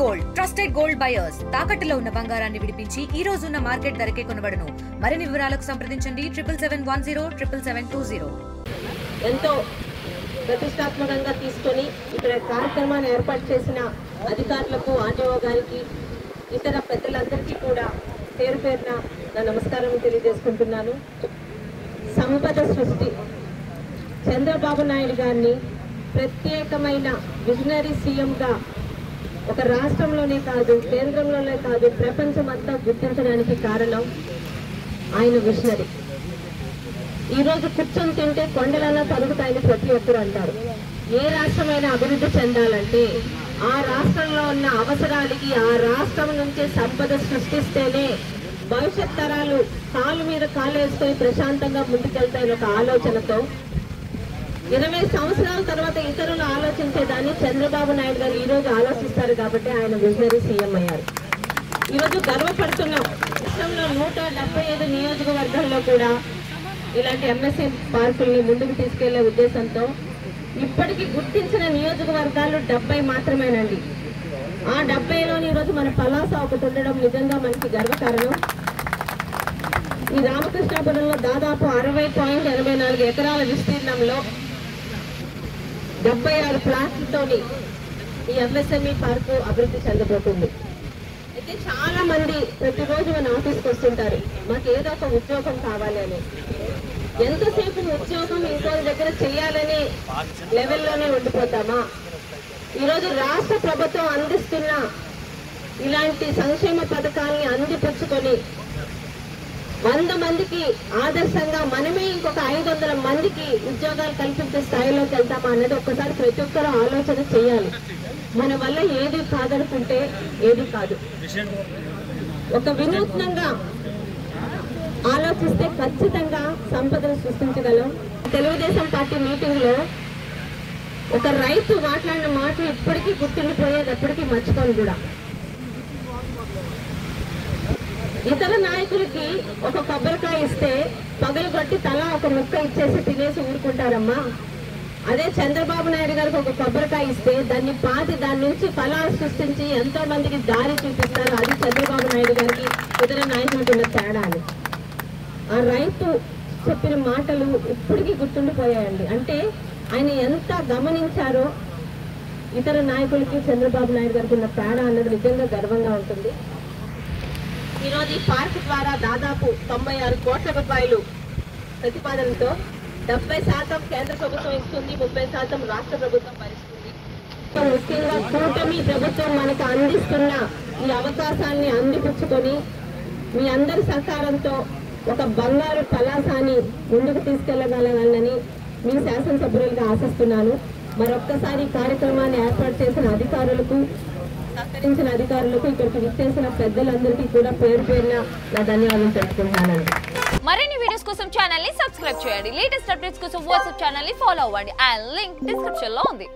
Gold trusted gold buyers తాకట్టులో ఉన్న బంగారాన్ని విడిపించి ఈ రోజు ఉన్న మార్కెట్ ధరకే కొనబడును. మరిన్ని వివరాలకు సంప్రదించండి 77107720. ఎంతో ప్రతిష్టాత్మకంగా తీసుకొని ఇక్కడ కార్యక్రమాన్ని ఏర్పాటు చేసిన అధికారులకు, ఆర్డీఓ గారికి, ఇతర పెద్దలందరికీ కూడా పేరు పేరున నా నమస్కారం తెలియజేసుకుంటున్నాను. సంపద సృష్టి చంద్రబాబు నాయుడు గారిని ప్రత్యేకమైన విజనరీ సీఎంగా ఒక రాష్ట్రంలోనే కాదు, కేంద్రంలోనే కాదు, ప్రపంచమంతా గుర్తించడానికి కారణం ఆయన విజనరీ. ఈరోజు కూర్చొని తింటే కొండలన్నా తరుగుతాయని ప్రతి ఒక్కరు అంటారు. ఏ రాష్ట్రమైనా అభివృద్ధి చెందాలంటే ఆ రాష్ట్రంలో ఉన్న అవసరాలకి ఆ రాష్ట్రం నుంచే సంపద సృష్టిస్తేనే భవిష్యత్ తరాలు కాలు మీద కాలు వేసుకొని ప్రశాంతంగా ముందుకెళ్తాయని ఒక ఆలోచనతో 20 సంవత్సరాల తర్వాత ఇతరులు ఆలోచించేదాన్ని చంద్రబాబు నాయుడు గారు ఈరోజు ఆలోచిస్తారు కాబట్టి ఆయన విజనరీ సీఎం అయ్యారు. ఈరోజు గర్వపడుతున్నాం. రాష్ట్రంలో 175 నియోజకవర్గాల్లో కూడా ఇలాంటి ఎంఎస్ఎం పార్కుల్ని ముందుకు తీసుకెళ్లే ఉద్దేశంతో ఇప్పటికీ గుర్తించిన నియోజకవర్గాలు 70 మాత్రమేనండి. ఆ 70లోని ఈరోజు మన పలాస ఒకటి ఉండడం నిజంగా మనకి గర్వకారణం. ఈ రామకృష్ణాపురంలో దాదాపు 60.84 ఎకరాల విస్తీర్ణంలో 76 ప్లాట్లతోని ఈ ఎంఎస్ఎంఈ పార్కు అభివృద్ధి చెందబోతుంది. అయితే చాలా మంది ప్రతిరోజు మన ఆఫీస్కి వస్తుంటారు, మాకు ఏదో ఒక ఉద్యోగం కావాలి అని. ఎంతసేపు ఉద్యోగం ఇంకో దగ్గర చేయాలనే లెవెల్లోనే ఉండిపోతామా? ఈరోజు రాష్ట్ర ప్రభుత్వం అందిస్తున్న ఇలాంటి సంక్షేమ పథకాన్ని అందిపుచ్చుకొని 100 మందికి ఆదర్శంగా మనమే ఇంకొక 500 మందికి ఉద్యోగాలు కల్పించే స్థాయిలోకి వెళ్తామా అన్నది ఒక్కసారి ప్రతి ఒక్కరూ ఆలోచన చేయాలి. మన వల్ల ఏది కాదనుకుంటే ఏది కాదు. ఒక వినూత్నంగా ఆలోచిస్తే ఖచ్చితంగా సంపదను సృష్టించగలం. తెలుగుదేశం పార్టీ మీటింగ్ లో ఒక రైతు మాట్లాడిన మాటలు ఇప్పటికీ గుర్తుండిపోయేది, ఎప్పటికీ మర్చిపోను కూడా. ఇతర నాయకులకి ఒక కొబ్బరికాయ ఇస్తే పగలగొట్టి తల ఒక ముక్క ఇచ్చేసి తినేసి ఊరుకుంటారమ్మా. అదే చంద్రబాబు నాయుడు గారికి ఒక కొబ్బరికాయ ఇస్తే దాన్ని పాతి దాని నుంచి ఫలాలు సృష్టించి ఎంతో మందికి దారి చూపిస్తారు. అది చంద్రబాబు నాయుడు గారికి ఇతర నాయకులకు ఉన్న తేడా అని. ఆ రైతు చెప్పిన మాటలు ఇప్పటికీ గుర్తుండిపోయాయండి. అంటే ఆయన ఎంత గమనించారో ఇతర నాయకులకి చంద్రబాబు నాయుడు గారికి ఉన్న తేడా అన్నది నిజంగా గర్వంగా ఉంటుంది. ఈరోజు ఈ పార్క్ ద్వారా దాదాపు 96 కోట్ల రూపాయలు ప్రతిపాదనతో 70% కేంద్ర ప్రభుత్వం ఇస్తుంది, 30% రాష్ట్ర ప్రభుత్వం భరిస్తుంది. ముఖ్యంగా కూటమి ప్రభుత్వం మనకు అందిస్తున్న ఈ అవకాశాన్ని అందిపుచ్చుకొని మీ అందరి సహకారంతో ఒక బంగారు పలాసాన్ని ముందుకు తీసుకెళ్లగలగాలని మీ శాసనసభ్యులుగా ఆశిస్తున్నాను. మరొక్కసారి కార్యక్రమాన్ని ఏర్పాటు చేసిన అధికారులకు, సహకరించిన అధికారులకు, ఇక్కడికి విచ్చేసిన పెద్దలందరికీ కూడా పేరు పేరున నా ధన్యవాదాలు తెలుపుకుంటున్నానండి. మరిన్ని వీడియోస్ కోసం ఛానల్ ని సబ్స్క్రైబ్ చేయండి. లేటెస్ట్ అప్డేట్స్ కోసం వాట్సాప్ ఛానల్ ని ఫాలో అవ్వండి. ఆ లింక్ డిస్క్రిప్షన్ లో ఉంది.